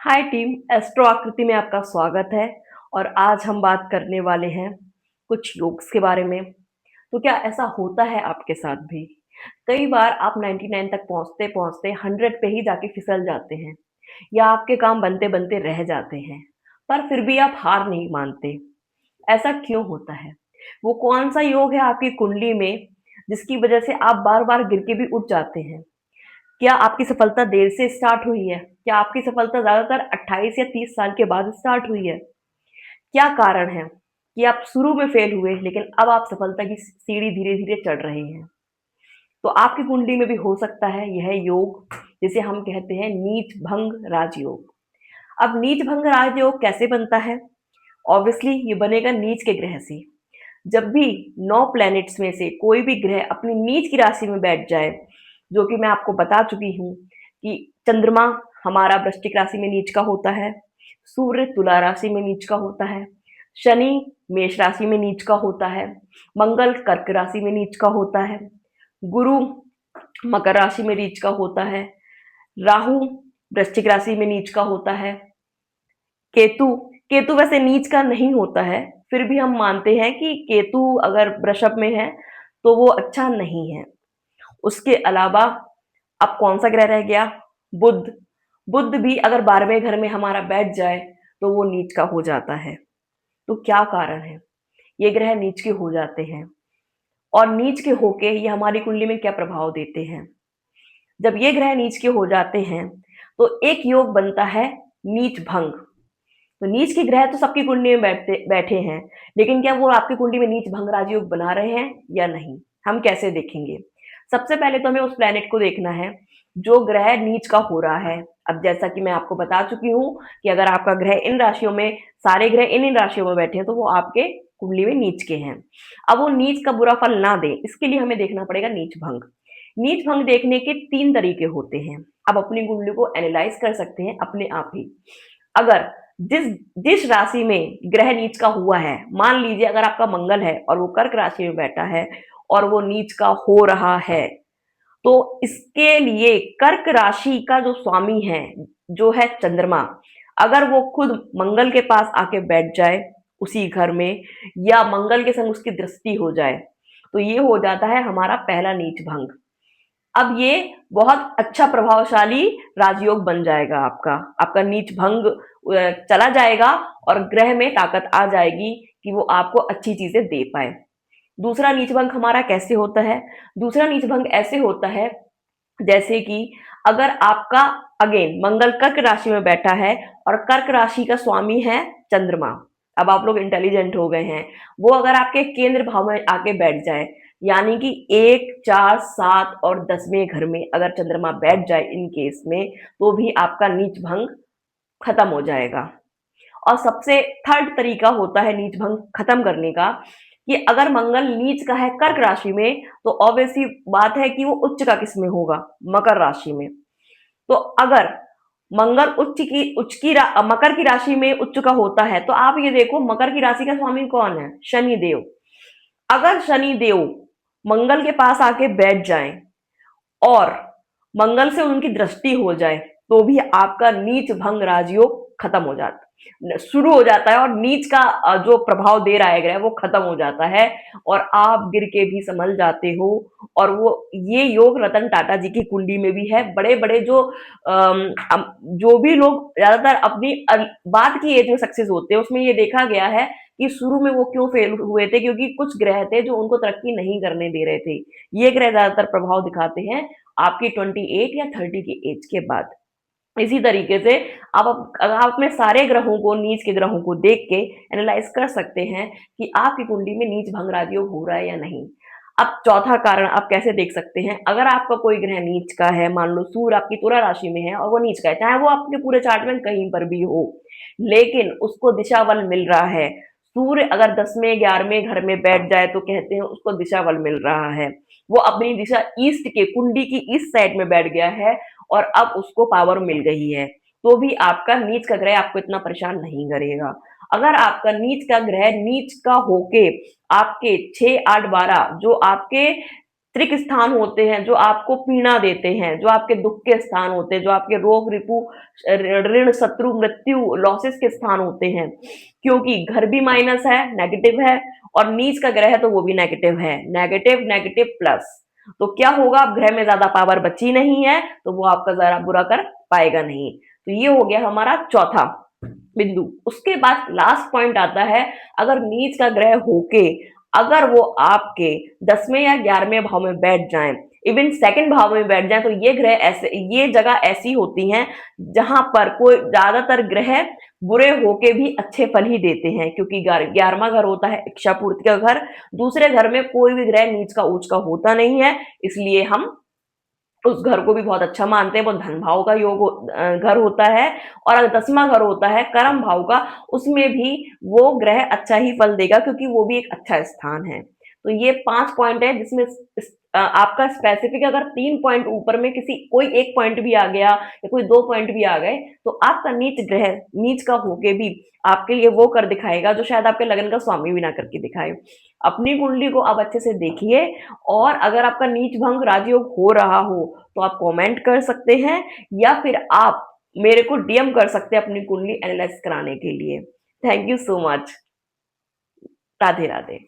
हाय team, astro आकृति में आपका स्वागत है। और आज हम बात करने वाले हैं कुछ योग्स के बारे में। तो क्या ऐसा होता है आपके साथ भी? कई बार आप 99 तक पहुंचते पहुंचते 100 पे ही जाके फिसल जाते हैं, या आपके काम बनते बनते रह जाते हैं, पर फिर भी आप हार नहीं मानते। ऐसा क्यों होता है? वो कौन सा योग है आपकी कुंडली में जिसकी वजह से आप बार बार गिर के भी उठ जाते हैं? क्या आपकी सफलता देर से स्टार्ट हुई है? क्या आपकी सफलता ज़्यादातर 28 या 30 साल के बाद स्टार्ट हुई है? क्या कारण है कि आप शुरू में फेल हुए लेकिन अब आप सफलता की सीढ़ी धीरे-धीरे चढ़ रहे हैं? तो आपकी कुंडली में भी हो सकता है यह योग, जिसे हम कहते हैं नीच भंग राजयोग। अब नीच भंग राजयोग कैसे बनता है? ऑब्वियसली ये बनेगा नीच के ग्रह से। जब भी 9 प्लैनेट्स में से कोई भी ग्रह अपनी नीच की राशि में बैठ जाए, जो कि मैं आपको बता चुकी हूँ कि चंद्रमा हमारा वृश्चिक राशि में नीच का होता है, सूर्य तुला राशि में नीच का होता है, शनि मेष राशि में नीच का होता है, मंगल कर्क राशि में नीच का होता है, गुरु मकर राशि में नीच का होता है, राहु वृश्चिक राशि में नीच का होता है, केतु केतु वैसे नीच का नहीं होता है, फिर भी हम मानते हैं कि केतु अगर वृषभ में है तो वो अच्छा नहीं है। उसके अलावा अब कौन सा ग्रह रह गया? बुध। बुध भी अगर 12वें घर में हमारा बैठ जाए तो वो नीच का हो जाता है। तो क्या कारण है ये ग्रह नीच के हो जाते हैं? और नीच के होके ये हमारी कुंडली में क्या प्रभाव देते हैं? जब ये ग्रह नीच के हो जाते हैं तो एक योग बनता है नीच भंग। तो नीच के ग्रह तो सबकी कुंडली में बैठे हैं, लेकिन क्या वो आपकी कुंडली में नीच भंग राजयोग बना रहे हैं या नहीं? हम कैसे देखेंगे? सबसे पहले तो हमें उस प्लैनेट को देखना है जो ग्रह नीच का हो रहा है। अब जैसा कि मैं आपको बता चुकी हूँ कि अगर आपका ग्रह इन राशियों में, सारे ग्रह इन इन राशियों में बैठे हैं, तो वो आपके कुंडली में नीच के हैं। अब वो नीच का बुरा फल ना दे, इसके लिए हमें देखना पड़ेगा नीच भंग। नीच भंग देखने के 3 तरीके होते हैं। आप अपनी कुंडली को एनालाइज कर सकते हैं अपने आप ही। अगर जिस जिस राशि में ग्रह नीच का हुआ है, मान लीजिए अगर आपका मंगल है और वो कर्क राशि में बैठा है और वो नीच का हो रहा है, तो इसके लिए कर्क राशि का जो स्वामी है, जो है चंद्रमा, अगर वो खुद मंगल के पास आके बैठ जाए उसी घर में, या मंगल के संग उसकी दृष्टि हो जाए, तो ये हो जाता है हमारा पहला नीच भंग। अब ये बहुत अच्छा प्रभावशाली राजयोग बन जाएगा आपका। आपका नीच भंग चला जाएगा और ग्रह में ताकत आ जाएगी कि वो आपको अच्छी चीजें दे पाए। दूसरा नीच भंग हमारा कैसे होता है? दूसरा नीच भंग ऐसे होता है जैसे कि अगर आपका अगेन मंगल कर्क राशि में बैठा है और कर्क राशि का स्वामी है चंद्रमा। अब आप लोग इंटेलिजेंट हो गए हैं। वो अगर आपके केंद्र भाव में आके बैठ जाए, यानी कि 1, 4, 7 और 10वें घर में अगर चंद्रमा बैठ जाए इन केस में, तो भी आपका नीच भंग खत्म हो जाएगा। और सबसे थर्ड तरीका होता है नीच भंग खत्म करने का, कि अगर मंगल नीच का है कर्क राशि में, तो ऑब्वियसली बात है कि वो उच्च का किस में होगा? मकर राशि में। तो अगर मंगल मकर की राशि में उच्च का होता है, तो आप ये देखो मकर की राशि का स्वामी कौन है? शनि देव। अगर शनि देव मंगल के पास आके बैठ जाएं और मंगल से उनकी दृष्टि हो जाए, तो भी आपका नीच भंग राजयोग खत्म हो जाता, शुरू हो जाता है, और नीच का जो प्रभाव दे रहा है ग्रह वो खत्म हो जाता है और आप गिर के भी संभल जाते हो। और वो ये योग रतन टाटा जी की कुंडली में भी है। बड़े बड़े जो भी लोग ज्यादातर अपनी बात की एज में सक्सेस होते हैं, उसमें ये देखा गया है कि शुरू में वो क्यों फेल हुए थे, क्योंकि कुछ ग्रह थे जो उनको तरक्की नहीं करने दे रहे थे। ये ग्रह ज्यादातर प्रभाव दिखाते हैं आपकी 28 या 30 की एज के बाद। इसी तरीके से अगर आप अपने सारे ग्रहों को, नीच के ग्रहों को देख के एनालाइज कर सकते हैं कि आपकी कुंडली में नीच भंग राजयोग हो रहा है या नहीं। अब चौथा कारण आप कैसे देख सकते हैं? अगर आपका कोई ग्रह नीच का है, मान लो सूर्य आपकी तुला राशि में है और वो नीच का है, चाहे वो आपके पूरे चार्ट में कहीं पर भी हो, लेकिन उसको दिशा बल मिल रहा है। सूर्य अगर 10वें 11वें घर में बैठ जाए तो कहते हैं उसको दिशा बल मिल रहा है। वो अपनी दिशा ईस्ट के, कुंडली की ईस्ट साइड में बैठ गया है और अब उसको पावर मिल गई है, तो भी आपका नीच का ग्रह आपको इतना परेशान नहीं करेगा। अगर आपका नीच का ग्रह नीच का होके आपके 6, 8, 12 जो आपके त्रिक स्थान होते हैं जो आपको पीड़ा देते हैं, जो आपके दुख के स्थान होते हैं, जो आपके रोग रिपु ऋण शत्रु मृत्यु लॉसेस के स्थान होते हैं, क्योंकि घर भी माइनस है, नेगेटिव है, और नीच का ग्रह है तो वो भी नेगेटिव है, नेगेटिव नेगेटिव प्लस। तो क्या होगा, अब ग्रह में ज्यादा पावर बची नहीं है तो वो आपका जरा बुरा कर पाएगा नहीं। तो ये हो गया हमारा चौथा बिंदु। उसके बाद लास्ट पॉइंट आता है, अगर नीच का ग्रह होके अगर वो आपके 10वें या 11वें भाव में बैठ जाएं, इवन सेकंड भाव में बैठ जाएं, तो ये ग्रह ऐसे, ये जगह ऐसी होती हैं जहां पर कोई ज्यादातर ग्रह बुरे होके भी अच्छे फल ही देते हैं, क्योंकि 11वां घर होता है इच्छा पूर्ति का घर। दूसरे घर में कोई भी ग्रह नीच का उच्च का होता नहीं है, इसलिए हम उस घर को भी बहुत अच्छा मानते हैं। वो धन भाव का घर होता है, और अगर 10वां घर होता है कर्म भाव का, उसमें भी वो ग्रह अच्छा ही फल देगा, क्योंकि वो भी एक अच्छा स्थान है। तो ये 5 पॉइंट है जिसमें आपका स्पेसिफिक अगर 3 पॉइंट ऊपर में किसी कोई एक पॉइंट भी आ गया या कोई 2 पॉइंट भी आ गए, तो आपका नीच ग्रह नीच का होके भी आपके लिए वो कर दिखाएगा जो शायद आपके लगन का स्वामी भी ना करके दिखाए। अपनी कुंडली को आप अच्छे से देखिए, और अगर आपका नीच भंग राजयोग हो रहा हो तो आप कमेंट कर सकते हैं, या फिर आप मेरे को डीएम कर सकते हैं अपनी कुंडली एनालाइज कराने के लिए। Thank you so much. Radhe Radhe.